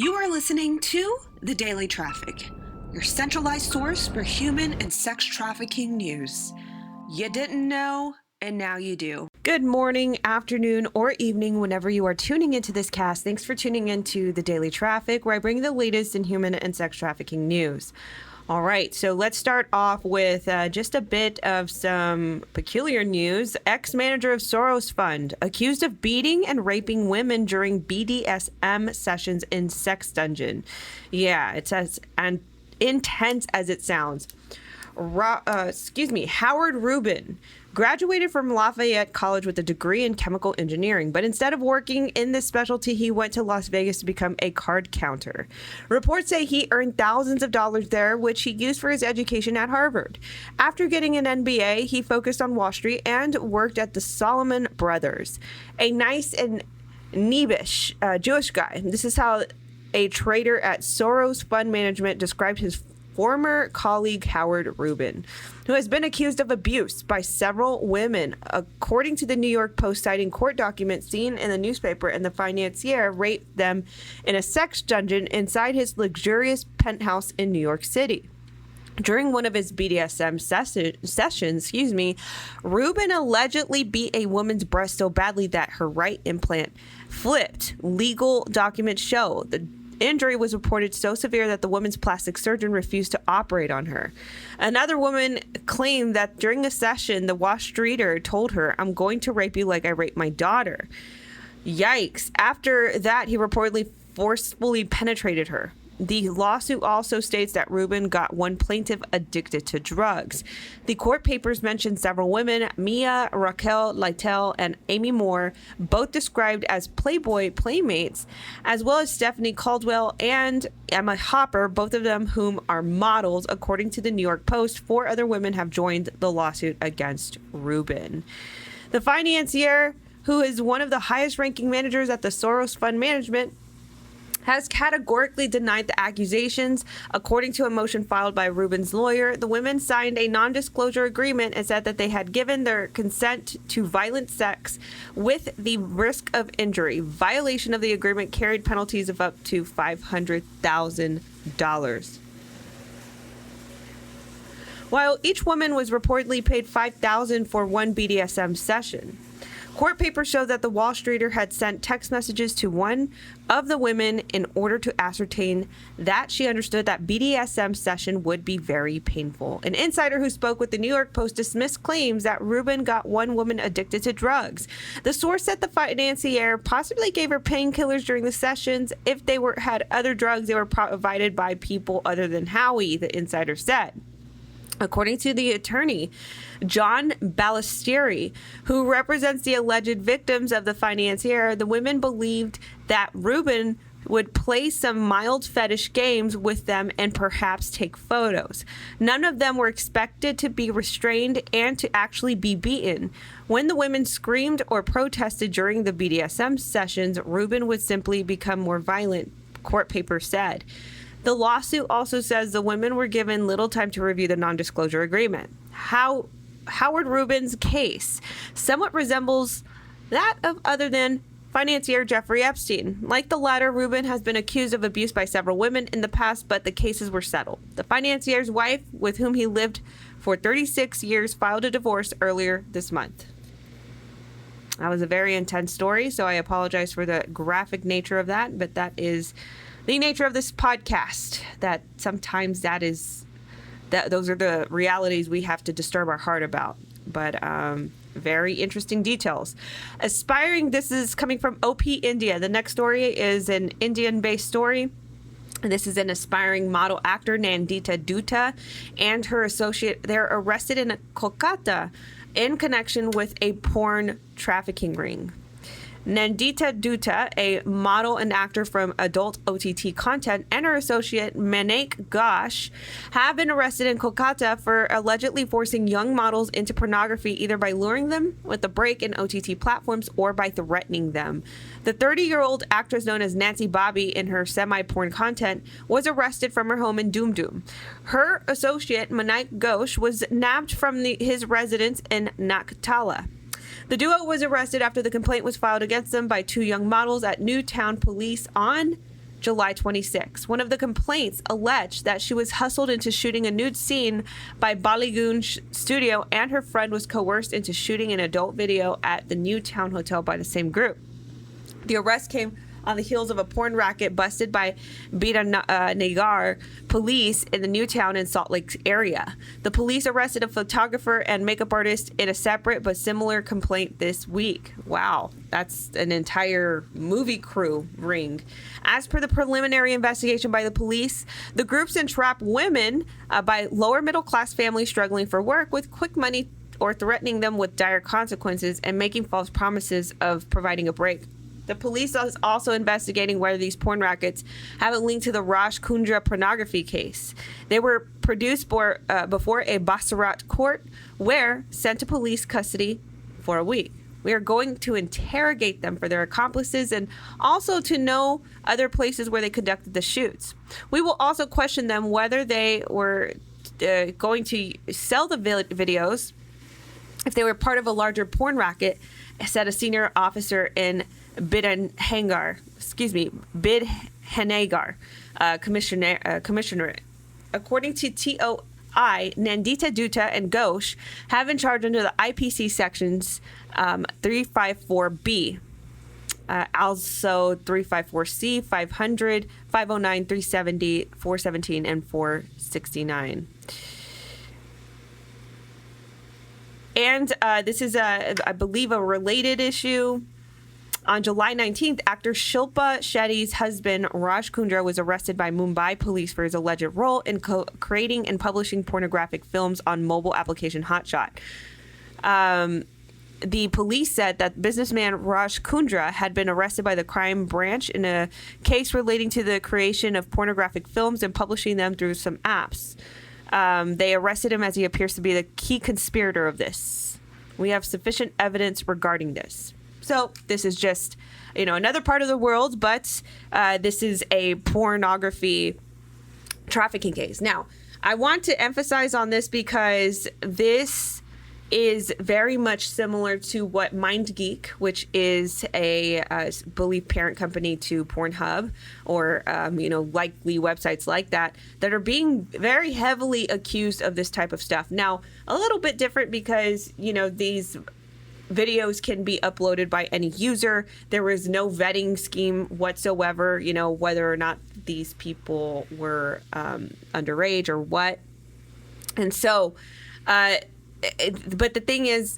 You are listening to The Daily Traffic, your centralized source for human and sex trafficking news. You didn't know, and now you do. Good morning, afternoon, or evening, whenever you are tuning into this cast. Thanks for tuning into The Daily Traffic, where I bring the latest in human and sex trafficking news. All right, so let's start off with just a bit of some peculiar news. Ex-manager of Soros Fund accused of beating and raping women during BDSM sessions in sex dungeon. Yeah, it's as intense as it sounds. Howard Rubin graduated from Lafayette College with a degree in chemical engineering, but instead of working in this specialty, he went to Las Vegas to become a card counter. Reports say he earned thousands of dollars there, which he used for his education at Harvard. After getting an MBA, he focused on Wall Street and worked at the Salomon Brothers. A nice and knavish Jewish guy. This is how a trader at Soros Fund Management described his former colleague Howard Rubin, who has been accused of abuse by several women. According to the New York Post, citing court documents seen in the newspaper, and the financier raped them in a sex dungeon inside his luxurious penthouse in New York City. During one of his BDSM sessions, Rubin allegedly beat a woman's breast so badly that her right implant flipped. Legal documents show the injury was reported so severe that the woman's plastic surgeon refused to operate on her. Another woman claimed that during a session, the Wall Streeter told her, "I'm going to rape you like I raped my daughter." Yikes. After that, he reportedly forcefully penetrated her. The lawsuit also states that Rubin got one plaintiff addicted to drugs. The court papers mention several women, Mia, Raquel Lytle, and Amy Moore, both described as Playboy playmates, as well as Stephanie Caldwell and Emma Hopper, both of them whom are models. According to the New York Post, 4 other women have joined the lawsuit against Rubin. The financier, who is one of the highest-ranking managers at the Soros Fund Management, has categorically denied the accusations. According to a motion filed by Rubin's lawyer, the women signed a non-disclosure agreement and said that they had given their consent to violent sex with the risk of injury. Violation of the agreement carried penalties of up to $500,000. While each woman was reportedly paid $5,000 for one BDSM session. Court papers show that the Wall Streeter had sent text messages to one of the women in order to ascertain that she understood that BDSM session would be very painful. An insider who spoke with the New York Post dismissed claims that Rubin got one woman addicted to drugs. The source said the financier possibly gave her painkillers during the sessions. If they had other drugs, they were provided by people other than Howie, the insider said. According to the attorney, John Balistieri, who represents the alleged victims of the financier, the women believed that Rubin would play some mild fetish games with them and perhaps take photos. None of them were expected to be restrained and to actually be beaten. When the women screamed or protested during the BDSM sessions, Rubin would simply become more violent, court papers said. The lawsuit also says the women were given little time to review the non-disclosure agreement. Howard Rubin's case somewhat resembles that of other than financier Jeffrey Epstein. Like the latter, Rubin has been accused of abuse by several women in the past, but the cases were settled. The financier's wife, with whom he lived for 36 years, filed a divorce earlier this month. That was a very intense story, so I apologize for the graphic nature of that, but that is the nature of this podcast, that sometimes those are the realities we have to disturb our heart about. But very interesting details. This is coming from OP India. The next story is an Indian-based story. This is an aspiring model actor, Nandita Dutta, and her associate. They're arrested in Kolkata in connection with a porn trafficking ring. Nandita Dutta, a model and actor from adult OTT content, and her associate Manek Ghosh have been arrested in Kolkata for allegedly forcing young models into pornography, either by luring them with a break in OTT platforms or by threatening them. The 30-year-old actress, known as Nancy Bobby in her semi-porn content, was arrested from her home in Doom Doom. Her associate Manek Ghosh was nabbed from his residence in Naktala. The duo was arrested after the complaint was filed against them by 2 young models at Newtown Police on July 26. One of the complaints alleged that she was hustled into shooting a nude scene by Baligoon Studio, and her friend was coerced into shooting an adult video at the Newtown Hotel by the same group. The arrest came on the heels of a porn racket busted by Nagar police in the Newtown and Salt Lake area. The police arrested a photographer and makeup artist in a separate but similar complaint this week. Wow, that's an entire movie crew ring. As per the preliminary investigation by the police, the groups entrap women by lower middle class families struggling for work with quick money or threatening them with dire consequences and making false promises of providing a break. The police is also investigating whether these porn rackets have a link to the Raj Kundra pornography case. They were produced before a Bhasarat court, where sent to police custody for a week. We are going to interrogate them for their accomplices and also to know other places where they conducted the shoots. We will also question them whether they were going to sell the videos, if they were part of a larger porn racket, said a senior officer in Bidhangar, commissioner. According to TOI, Nandita Dutta and Ghosh have been charged under the IPC sections 354B, also 354C, 500, 509, 370, 417, and 469. And this is, I believe, a related issue. On July 19th, actor Shilpa Shetty's husband, Raj Kundra, was arrested by Mumbai police for his alleged role in creating and publishing pornographic films on mobile application Hotshot. The police said that businessman Raj Kundra had been arrested by the crime branch in a case relating to the creation of pornographic films and publishing them through some apps. They arrested him as he appears to be the key conspirator of this. We have sufficient evidence regarding this. So this is just, another part of the world, but this is a pornography trafficking case. Now, I want to emphasize on this because this is very much similar to what MindGeek, which is a belief parent company to Pornhub, or likely websites like that are being very heavily accused of this type of stuff. Now, a little bit different because these videos can be uploaded by any user. There was no vetting scheme whatsoever, whether or not these people were underage or what. And so, but the thing is,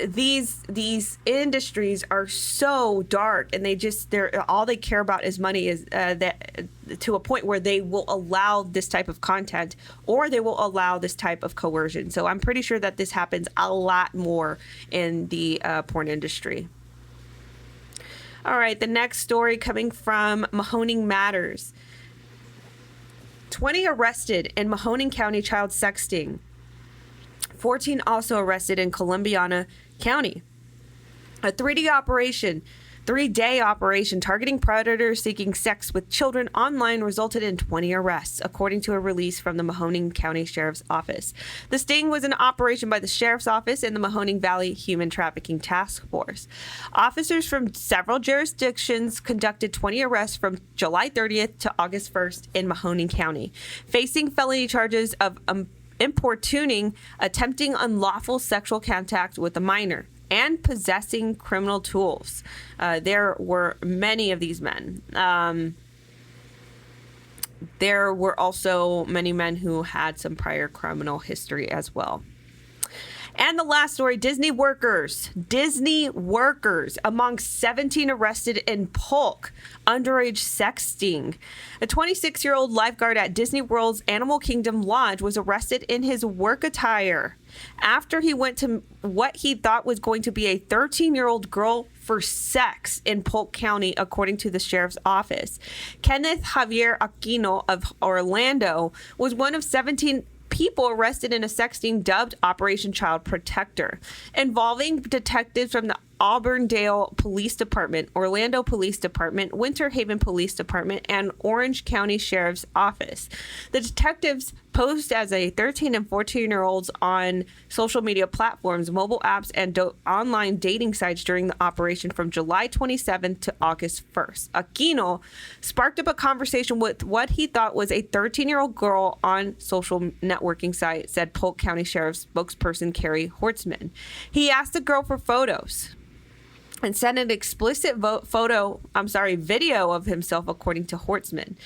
these industries are so dark, and they're all they care about is money, is that to a point where they will allow this type of content, or they will allow this type of coercion. So I'm pretty sure that this happens a lot more in the porn industry. All right, the next story coming from Mahoning Matters. 20 arrested in Mahoning County child sexting. 14 also arrested in Columbiana County. A 3-day operation targeting predators seeking sex with children online resulted in 20 arrests, according to a release from the Mahoning County Sheriff's Office. The sting was an operation by the Sheriff's Office and the Mahoning Valley Human Trafficking Task Force. Officers from several jurisdictions conducted 20 arrests from July 30th to August 1st in Mahoning County, facing felony charges of importuning, attempting unlawful sexual contact with a minor, and possessing criminal tools. There were many of these men. There were also many men who had some prior criminal history as well. And the last story, Disney workers among 17 arrested in Polk underage sexting. A 26-year-old lifeguard at Disney World's Animal Kingdom Lodge was arrested in his work attire after he went to what he thought was going to be a 13-year-old girl for sex in Polk County, according to the sheriff's office. Kenneth Javier Aquino of Orlando was one of 17 people arrested in a sexting dubbed Operation Child Protector, involving detectives from the Auburndale Police Department, Orlando Police Department, Winter Haven Police Department, and Orange County Sheriff's Office. The detectives posed as a 13 and 14-year-olds on social media platforms, mobile apps, and online dating sites during the operation from July 27th to August 1st. Aquino sparked up a conversation with what he thought was a 13-year-old girl on social networking site, said Polk County Sheriff's spokesperson Carrie Hortzman. He asked the girl for photos and sent an explicit video of himself, according to Hortzman.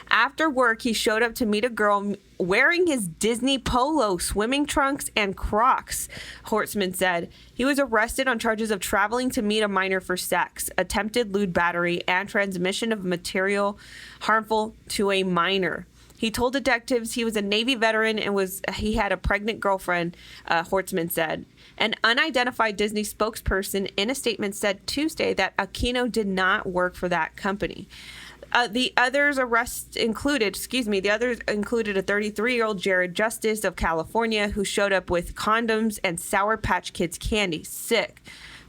After work, he showed up to meet a girl wearing his Disney polo, swimming trunks, and Crocs, Hortzman said. He was arrested on charges of traveling to meet a minor for sex, attempted lewd battery, and transmission of material harmful to a minor. He told detectives he was a Navy veteran and he had a pregnant girlfriend, Hortzman said. An unidentified Disney spokesperson in a statement said Tuesday that Aquino did not work for that company. The others included a 33-year-old Jared Justice of California who showed up with condoms and Sour Patch Kids candy. Sick.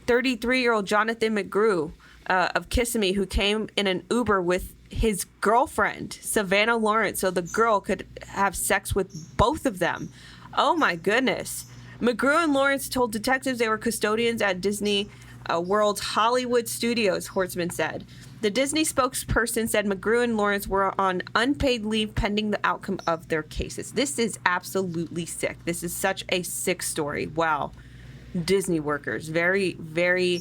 33-year-old Jonathan McGrew of Kissimmee who came in an Uber with his girlfriend, Savannah Lawrence, so the girl could have sex with both of them. Oh my goodness. McGrew and Lawrence told detectives they were custodians at Disney World's Hollywood Studios, Hortzman said. The Disney spokesperson said McGrew and Lawrence were on unpaid leave pending the outcome of their cases. This is absolutely sick. This is such a sick story. Wow. Disney workers. Very, very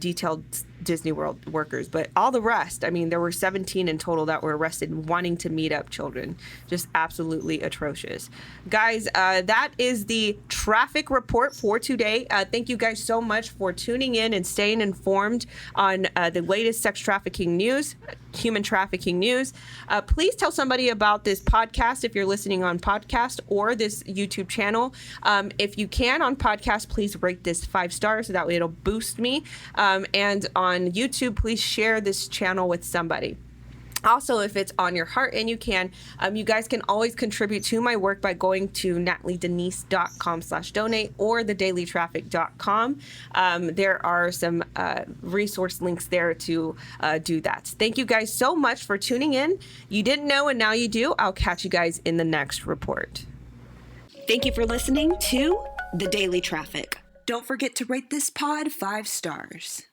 detailed Disney World workers. But all the rest, I mean, there were 17 in total that were arrested wanting to meet up children. Just absolutely atrocious. Guys, that is the traffic report for today. Thank you guys so much for tuning in and staying informed on the latest sex trafficking news, human trafficking news. Please tell somebody about this podcast if you're listening on podcast or this YouTube channel. If you can on podcast, please rate this 5 stars so that way it'll boost me. And on YouTube, please share this channel with somebody. Also, if it's on your heart and you can, you guys can always contribute to my work by going to nataliedenise.com/donate or thedailytraffic.com. There are some resource links there to do that. Thank you guys so much for tuning in. You didn't know and now you do. I'll catch you guys in the next report. Thank you for listening to The Daily Traffic. Don't forget to rate this pod 5 stars.